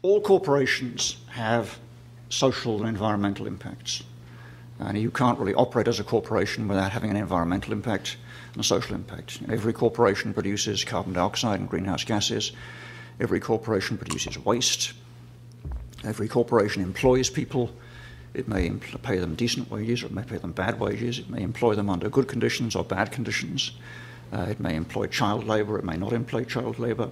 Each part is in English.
all corporations have social and environmental impacts. And you can't really operate as a corporation without having an environmental impact and a social impact. Every corporation produces carbon dioxide and greenhouse gases. Every corporation produces waste. Every corporation employs people. It may pay them decent wages, or it may pay them bad wages. It may employ them under good conditions or bad conditions. It may employ child labor. It may not employ child labor.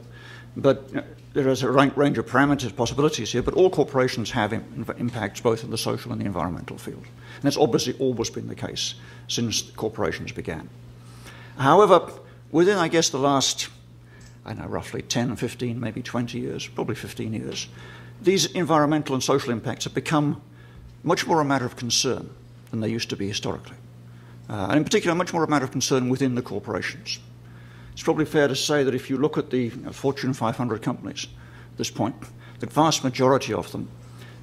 But there is a range of parameters, possibilities here, but all corporations have impacts both in the social and the environmental field. And that's obviously always been the case since corporations began. However, within, I guess, the last, I don't know, roughly 10, 15, maybe 20 years, probably 15 years, these environmental and social impacts have become much more a matter of concern than they used to be historically. And in particular, much more a matter of concern within the corporations. It's probably fair to say that if you look at the Fortune 500 companies at this point, the vast majority of them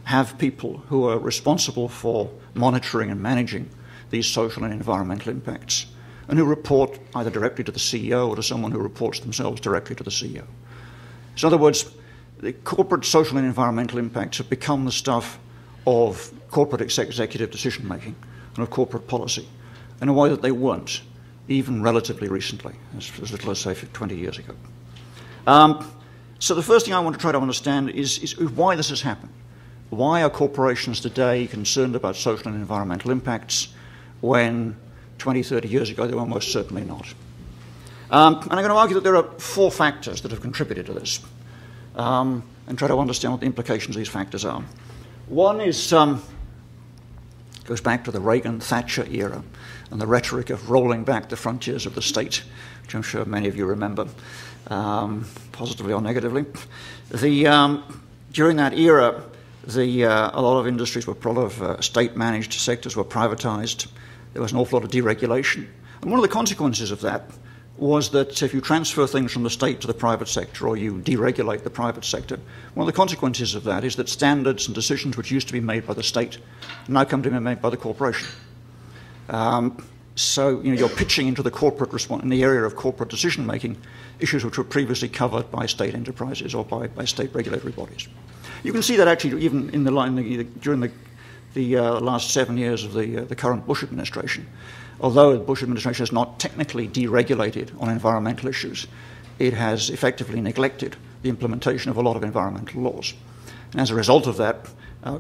have people who are responsible for monitoring and managing these social and environmental impacts, and who report either directly to the CEO or to someone who reports themselves directly to the CEO. So in other words, the corporate social and environmental impacts have become the stuff of corporate executive decision-making and of corporate policy in a way that they weren't even relatively recently, as little as, say, 20 years ago. So the first thing I want to try to understand is why this has happened. Why are corporations today concerned about social and environmental impacts when 20, 30 years ago they were most certainly not? And I'm going to argue that there are 4 factors that have contributed to this, and try to understand what the implications of these factors are. One is goes back to the Reagan-Thatcher era and the rhetoric of rolling back the frontiers of the state, which I'm sure many of you remember, positively or negatively. During that era, a lot of industries were, a lot of state-managed sectors were privatized. There was an awful lot of deregulation. And one of the consequences of that was that if you transfer things from the state to the private sector, or you deregulate the private sector, one of the consequences of that is that standards and decisions which used to be made by the state now come to be made by the corporation. So you're pitching into the corporate in the area of corporate decision-making issues which were previously covered by state enterprises or by state regulatory bodies. You can see that actually even in during the last 7 years of the current Bush administration. Although the Bush administration has not technically deregulated on environmental issues, it has effectively neglected the implementation of a lot of environmental laws. And as a result of that,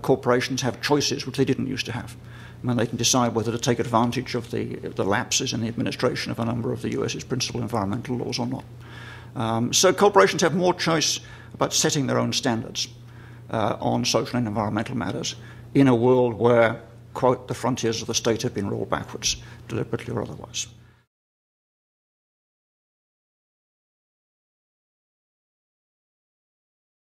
corporations have choices which they didn't used to have. I mean, they can decide whether to take advantage of the lapses in the administration of a number of the US's principal environmental laws or not. So corporations have more choice about setting their own standards on social and environmental matters in a world where, quote, the frontiers of the state have been rolled backwards, deliberately or otherwise.